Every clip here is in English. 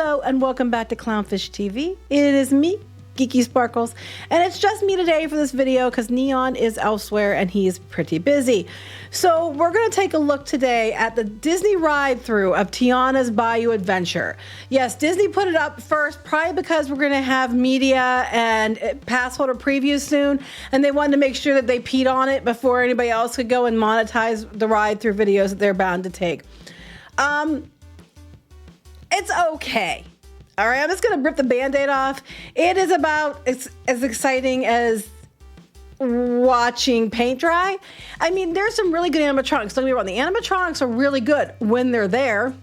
Hello and welcome back to Clownfish TV. It is me, Geeky Sparkles, and it's just me today for this video because Neon is elsewhere and he's pretty busy. So we're going to take a look today at the Disney ride-through of Tiana's Bayou Adventure. Yes, Disney put it up first, probably because we're going to have media and pass holder previews soon, and they wanted to make sure that they peed on it before anybody else could go and monetize the ride-through videos that they're bound to take. It's okay. All right, I'm just going to rip the Band-Aid off. It is about as exciting as watching paint dry. I mean, there's some really good animatronics. Don't get me wrong, the animatronics are really good when they're there.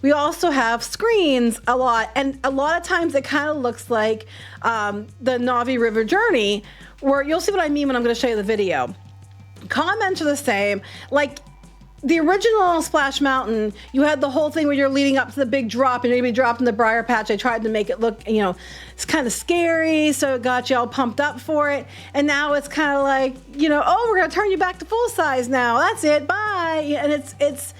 We also have screens a lot, and a lot of times it kind of looks like the Navi River Journey, where you'll see what I mean when I'm going to show you the video. Comments are the same. Like, the original Splash Mountain, you had the whole thing where you're leading up to the big drop and you're gonna be dropped in the Briar Patch. I tried to make it look, you know, it's kind of scary, so it got you all pumped up for it. And now it's kind of like, you know, oh, we're gonna turn you back to full size now. That's it, bye. And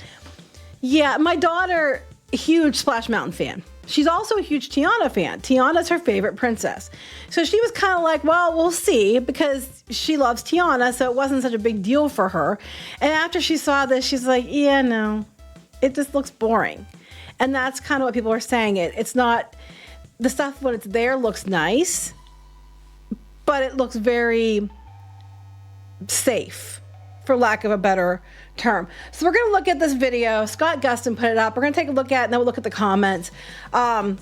yeah, my daughter, huge Splash Mountain fan. She's also a huge Tiana fan. Tiana's her favorite princess. So she was kind of like, well, we'll see, because she loves Tiana, so it wasn't such a big deal for her. And after she saw this, she's like, yeah, no, it just looks boring. And that's kind of what people are saying. It's not, the stuff when it's there looks nice, but it looks very safe, for lack of a better term. So we're going to look at this video. Scott Gustin put it up. We're going to take a look at it, and then we'll look at the comments. And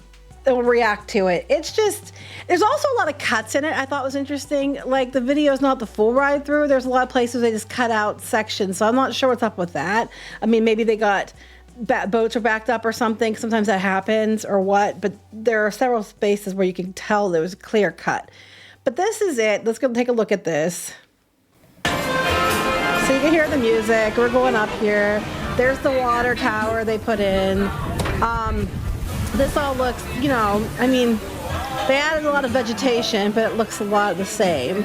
we'll react to it. It's just, there's also a lot of cuts in it. I thought was interesting. Like, the video is not the full ride through. There's a lot of places they just cut out sections. So I'm not sure what's up with that. I mean, maybe they got boats are backed up or something. Sometimes that happens or what. But there are several spaces where you can tell there was a clear cut. But this is it. Let's go take a look at this. So you can hear the music. We're going up here. There's the water tower they put in. This all looks, you know, I mean, they added a lot of vegetation, but it looks a lot the same.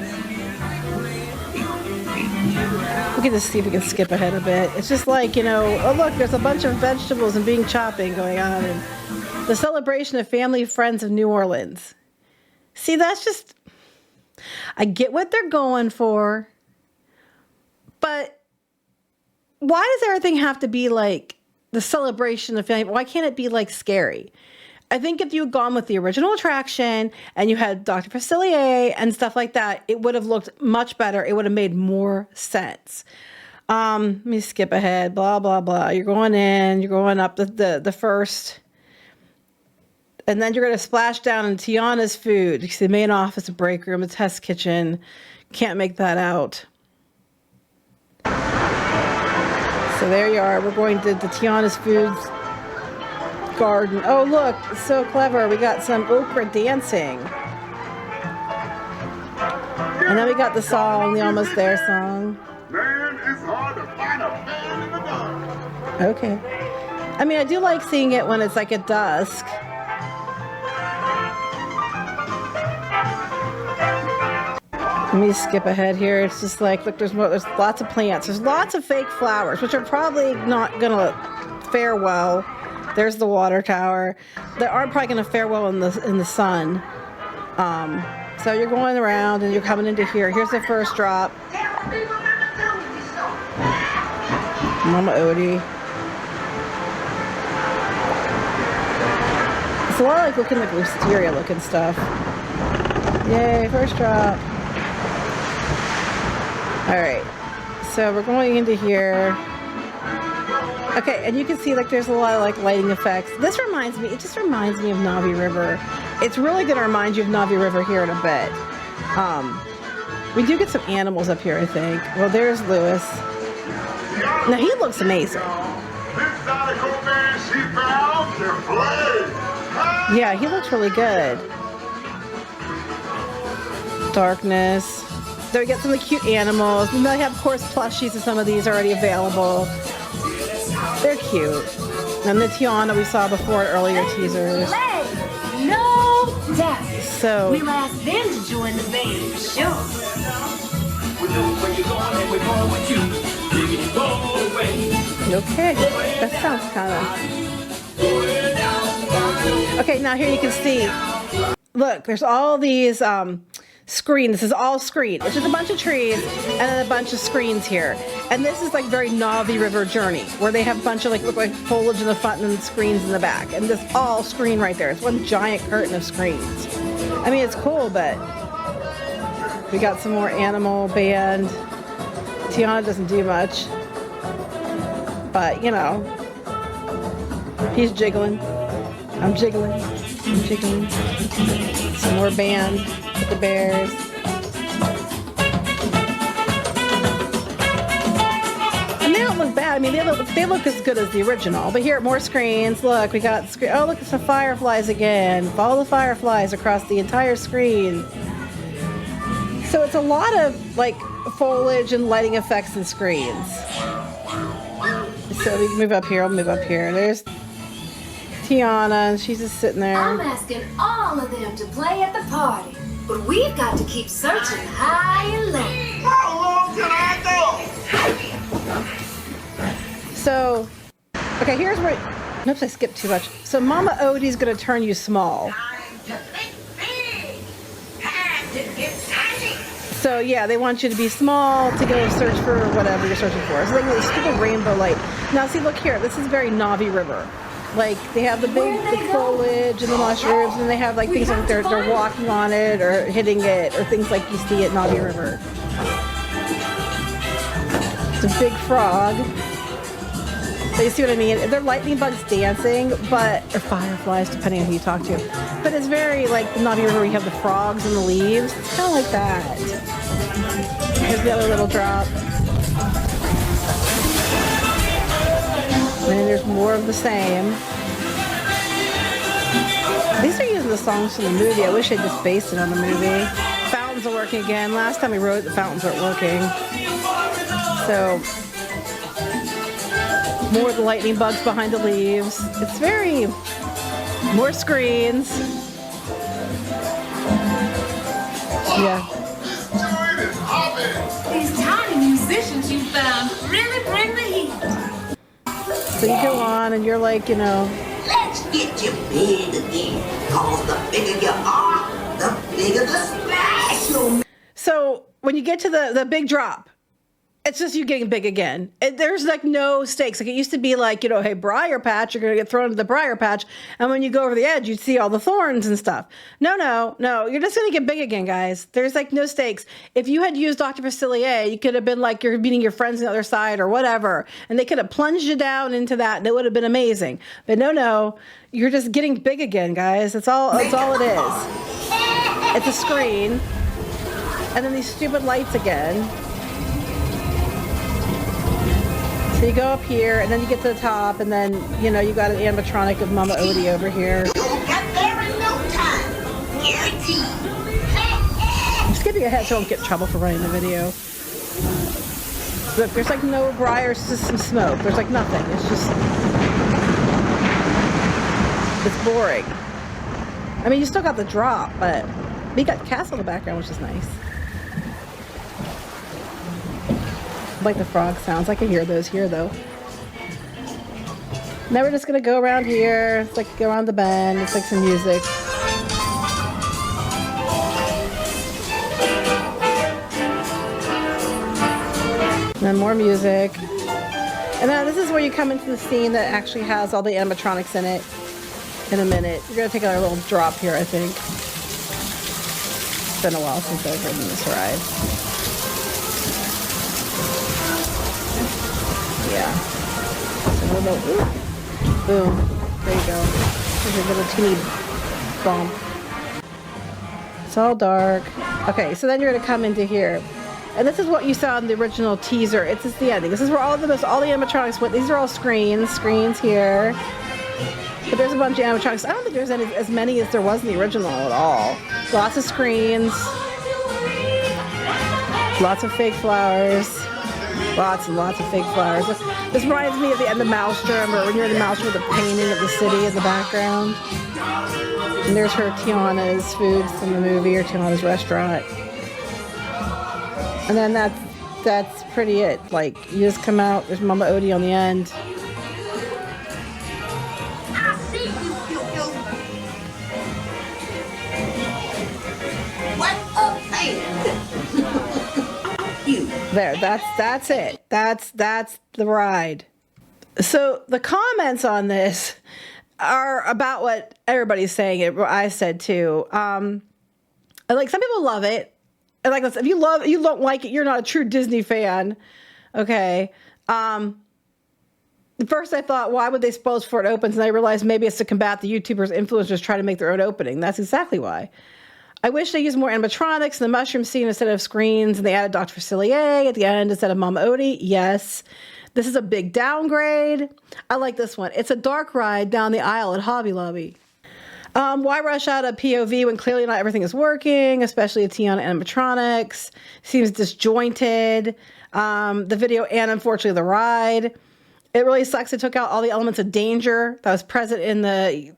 We can just see if we can skip ahead a bit. It's just like, you know, oh look, there's a bunch of vegetables and being chopping going on. And the celebration of family friends of New Orleans. See, that's just, I get what they're going for. But why does everything have to be like the celebration of family? Why can't it be like scary? I think if you had gone with the original attraction and you had Dr. Facilier and stuff like that, it would have looked much better. It would have made more sense. Let me skip ahead. Blah, blah, blah. You're going in. You're going up the first. And then you're going to splash down in Tiana's food. You see the main office, a break room, a test kitchen. Can't make that out. So there you are. We're going to the Tiana's Foods garden. Oh, look, so clever. We got some okra dancing. And then we got the song, the Almost There song. Man, it's hard to find a fan in the dark. Okay. I mean, I do like seeing it when it's like at dusk. Let me skip ahead here. It's just like, look, there's lots of plants. There's lots of fake flowers, which are probably not going to fare well. There's the water tower. They aren't probably going to fare well in the sun. So you're going around and you're coming into here. Here's the first drop. Mama Odie. It's a lot like looking like wisteria looking stuff. Yay, first drop. All right, so we're going into here. Okay, and you can see like there's a lot of like lighting effects. This reminds me, it just reminds me of Navi River. It's really gonna remind you of Navi River here in a bit. We do get some animals up here, I think. Well, there's Lewis. Now he looks amazing. Yeah, he looks really good. Darkness. Then we get some of the cute animals. And they have, of course, plushies of some of these already available. They're cute. And the Tiana we saw before in earlier teasers. No doubt. So we'll ask them to join the band, sure. okay, that sounds kind of Okay, now here you can see. Look, there's all these screens. This is all screen. It's just a bunch of trees and then a bunch of screens here. And this is like very Navi River Journey, where they have a bunch of look like foliage in the front and then screens in the back. And this all screen right there. It's one giant curtain of screens. I mean, it's cool, but we got some more animal band. Tiana doesn't do much, but you know, he's jiggling. I'm jiggling. I'm jiggling. Some more band with the bears. And they don't look bad. I mean, they look as good as the original. But here, more screens. Look, we got oh, look, it's the fireflies again. Follow the fireflies across the entire screen. So it's a lot of like foliage and lighting effects and screens. So we can move up here. I'll move up here. There's Tiana, and she's just sitting there. I'm asking all of them to play at the party, but we've got to keep searching high and low. How long can I go? So, okay, here's where. Oops, I skipped too much. So Mama Odie's gonna turn you small. Time to think big. Time to get tiny. So yeah, they want you to be small to go search for whatever you're searching for. So like this stupid rainbow light. Now see, look here. This is very Navi River. Like they have the big foliage and the mushrooms, and they have like things like they're walking on it or hitting it, or things like you see at Navi River. It's a big frog. So you see what I mean? They're lightning bugs dancing, but or fireflies, depending on who you talk to. But it's very like the Navi River where you have the frogs and the leaves. It's kind of like that. Here's the other little drop. And there's more of the same. These are using the songs from the movie. I wish I just based it on the movie. Fountains are working again. Last time we wrote it, the fountains aren't working. So, more of the lightning bugs behind the leaves. It's very, more screens. Yeah. These tiny musicians you found really bring the heat. So you go on and you're like, you know. Let's get you big again. Cause the bigger you are, the bigger the splash. So when you get to the big drop, it's just you getting big again. There's like no stakes. Like it used to be like, you know, hey, briar patch, you're going to get thrown into the briar patch. And when you go over the edge, you'd see all the thorns and stuff. No. You're just going to get big again, guys. There's like no stakes. If you had used Dr. Facilier, you could have been like, you're meeting your friends on the other side or whatever. And they could have plunged you down into that and it would have been amazing. But no, you're just getting big again, guys. That's all it is. It's a screen. And then these stupid lights again. So you go up here, and then you get to the top, and then, you know, you got an animatronic of Mama Odie over here. You'll get there in no time. Guaranteed. I'm skipping ahead so I don't get in trouble for running the video. Look, there's like no briar, it's just some smoke. There's like nothing. It's just... it's boring. I mean, you still got the drop, but we got castle in the background, which is nice. Like the frog sounds. I can hear those here though. Now we're just gonna go around here. It's like go around the bend. It's like some music. And then more music. And now this is where you come into the scene that actually has all the animatronics in it. In a minute. You're gonna take another little drop here, I think. It's been a while since I've ridden this ride. Yeah. So a little, boom. There you go. There's a little teeny bump. It's all dark. Okay, so then you're gonna come into here. And this is what you saw in the original teaser. It's just the ending. This is where all the animatronics went. These are all screens here. But there's a bunch of animatronics. I don't think there's as many as there was in the original at all. Lots of screens. Lots of fake flowers. Lots and lots of fake flowers. This reminds me of the end of Maelstrom, or when you're in the Maelstrom with the painting of the city in the background. And there's her Tiana's foods from the movie, or Tiana's restaurant. And then that's pretty it. Like, you just come out, there's Mama Odie on the end. I see What a pain! You. There, that's it. That's the ride. So the comments on this are about what everybody's saying. I said too. Like some people love it. And like if you don't like it, you're not a true Disney fan. Okay. First I thought, why would they spoil it before it opens? And I realized maybe it's to combat the YouTubers, influencers trying to make their own opening. That's exactly why. I wish they used more animatronics in the mushroom scene instead of screens, and they added Dr. Facilier at the end instead of Mama Odie. Yes. This is a big downgrade. I like this one. It's a dark ride down the aisle at Hobby Lobby. Why rush out a POV when clearly not everything is working, especially a Tiana animatronics? Seems disjointed. The video and unfortunately the ride. It really sucks it took out all the elements of danger that was present in the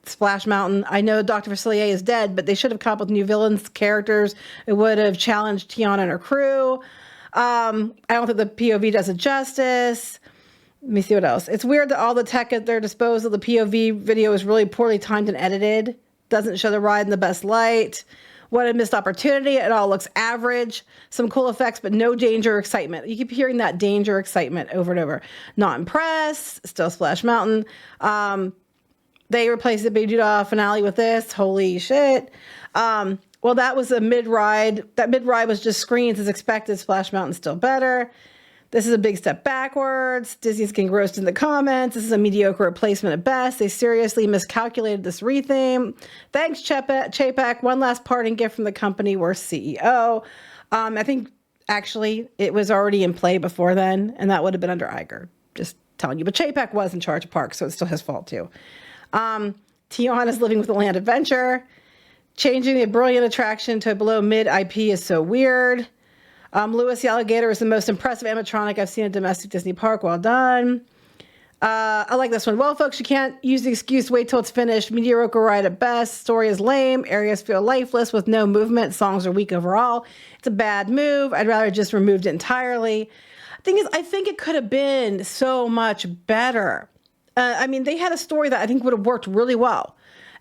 Splash Mountain. I know Dr. Facilier is dead, but they should have come up with new villains, characters. It would have challenged Tiana and her crew. I don't think the POV does it justice. Let me see what else. It's weird that all the tech at their disposal, the POV video is really poorly timed and edited. Doesn't show the ride in the best light. What a missed opportunity. It all looks average. Some cool effects, but no danger or excitement. You keep hearing that danger excitement over and over. Not impressed. Still Splash Mountain. They replaced the Big Duda finale with this. Holy shit. Well, that was a mid-ride. That mid-ride was just screens as expected. Splash Mountain still better. This is a big step backwards. Disney's getting roasted in the comments. This is a mediocre replacement at best. They seriously miscalculated this retheme. Thanks, Chapek. One last parting gift from the company, worst CEO. I think, actually, it was already in play before then, and that would have been under Iger. Just telling you. But Chapek was in charge of parks, so it's still his fault, too. Tiana's living with the Land Adventure. Changing the brilliant attraction to a below mid IP is so weird. Louis the Alligator is the most impressive animatronic I've seen in a domestic Disney park. Well done. I like this one. Well, folks, you can't use the excuse, wait till it's finished. Mediocre ride at best. Story is lame. Areas feel lifeless with no movement. Songs are weak overall. It's a bad move. I'd rather just removed it entirely. Thing is, I think it could have been so much better. I mean, they had a story that I think would have worked really well.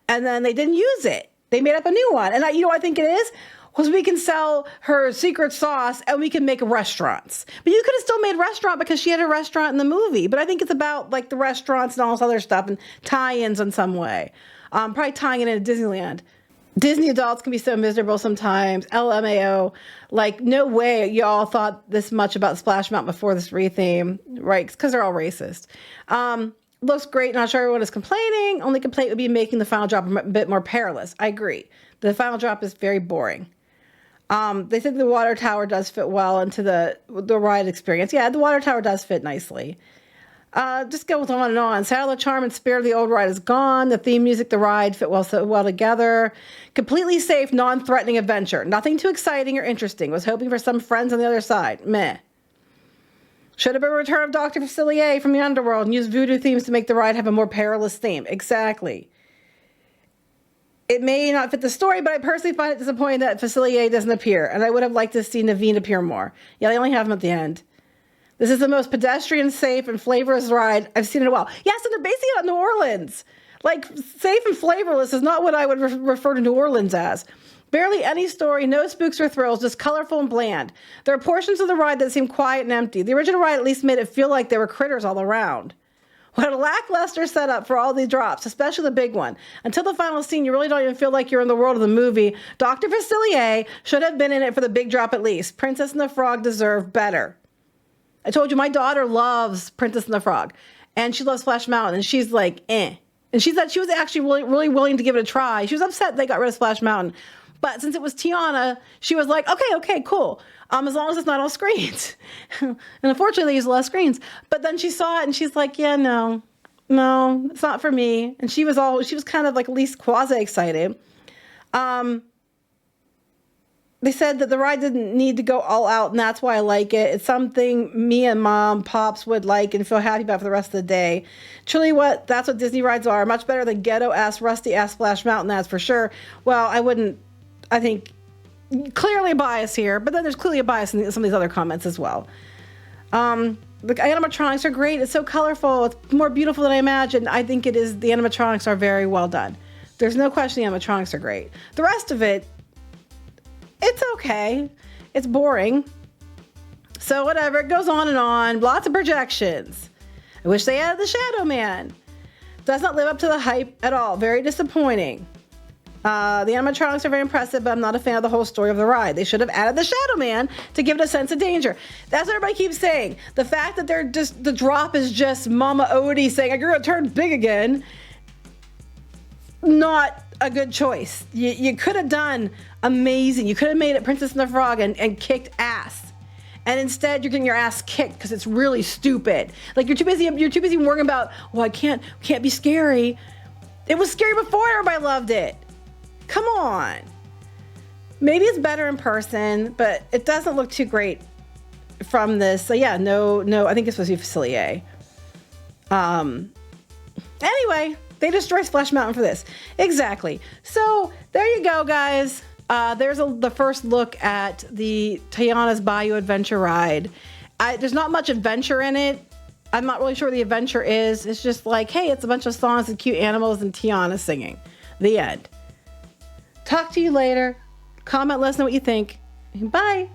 And then they didn't use it. They made up a new one. And you know what I think it is? Was we can sell her secret sauce and we can make restaurants. But you could have still made restaurant because she had a restaurant in the movie. But I think it's about like the restaurants and all this other stuff and tie-ins in some way. Probably tying it into Disneyland. Disney adults can be so miserable sometimes. LMAO. Like, no way y'all thought this much about Splash Mountain before this retheme. Right? Because they're all racist. Looks great. Not sure everyone is complaining. Only complaint would be making the final drop a bit more perilous. I agree. The final drop is very boring. They said the water tower does fit well into the ride experience. Yeah, the water tower does fit nicely. Just goes on and on. Saddle of Charm and Spirit of the old ride is gone. The theme music, the ride fit so well together. Completely safe, non-threatening adventure. Nothing too exciting or interesting. Was hoping for some friends on the other side. Meh. Should have been a return of Dr. Facilier from the underworld and use voodoo themes to make the ride have a more perilous theme. Exactly. It may not fit the story, but I personally find it disappointing that Facilier doesn't appear, and I would have liked to see Naveen appear more. Yeah, they only have him at the end. This is the most pedestrian, safe, and flavorless ride I've seen in a while. Yes, and they're basing it on New Orleans. Like, safe and flavorless is not what I would refer to New Orleans as. Barely any story, no spooks or thrills, just colorful and bland. There are portions of the ride that seem quiet and empty. The original ride at least made it feel like there were critters all around. What a lackluster setup for all these drops, especially the big one. Until the final scene, you really don't even feel like you're in the world of the movie. Dr. Facilier should have been in it for the big drop at least. Princess and the Frog deserve better. I told you, my daughter loves Princess and the Frog. And she loves Splash Mountain. And she's like, eh. And she said she was actually really willing to give it a try. She was upset they got rid of Splash Mountain. But since it was Tiana, she was like, okay, cool. As long as it's not all screens. And unfortunately, they use a lot of screens. But then she saw it and she's like, yeah, no, it's not for me. And she was kind of like at least quasi-excited. They said that the ride didn't need to go all out, and that's why I like it. It's something me and Mom, Pops would like and feel happy about for the rest of the day. Truly, that's what Disney rides are. Much better than ghetto-ass, rusty-ass Splash Mountain, that's for sure. Well, I think, clearly a bias here, but then there's clearly a bias in some of these other comments as well. The animatronics are great. It's so colorful. It's more beautiful than I imagined. I think it is. The animatronics are very well done. There's no question the animatronics are great. The rest of it, it's okay. It's boring. So whatever, it goes on and on. Lots of projections. I wish they added the Shadow Man. Does not live up to the hype at all. Very disappointing. The animatronics are very impressive, but I'm not a fan of the whole story of the ride. They should have added the Shadow Man to give it a sense of danger. That's what everybody keeps saying. The fact that the drop is just Mama Odie saying, I'm gonna turn big again. Not a good choice. You could have done amazing. You could have made it Princess and the Frog and kicked ass. And instead you're getting your ass kicked because it's really stupid. Like you're too busy worrying about, well, I can't be scary. It was scary before everybody loved it. Come on. Maybe it's better in person, but it doesn't look too great from this. So yeah, no, I think it's supposed to be Facilier. Anyway, they destroy Splash Mountain for this. Exactly. So there you go, guys. There's the first look at the Tiana's Bayou Adventure ride. There's not much adventure in it. I'm not really sure what the adventure is. It's just like, hey, it's a bunch of songs and cute animals and Tiana singing. The end. Talk to you later. Comment, let us know what you think. Bye.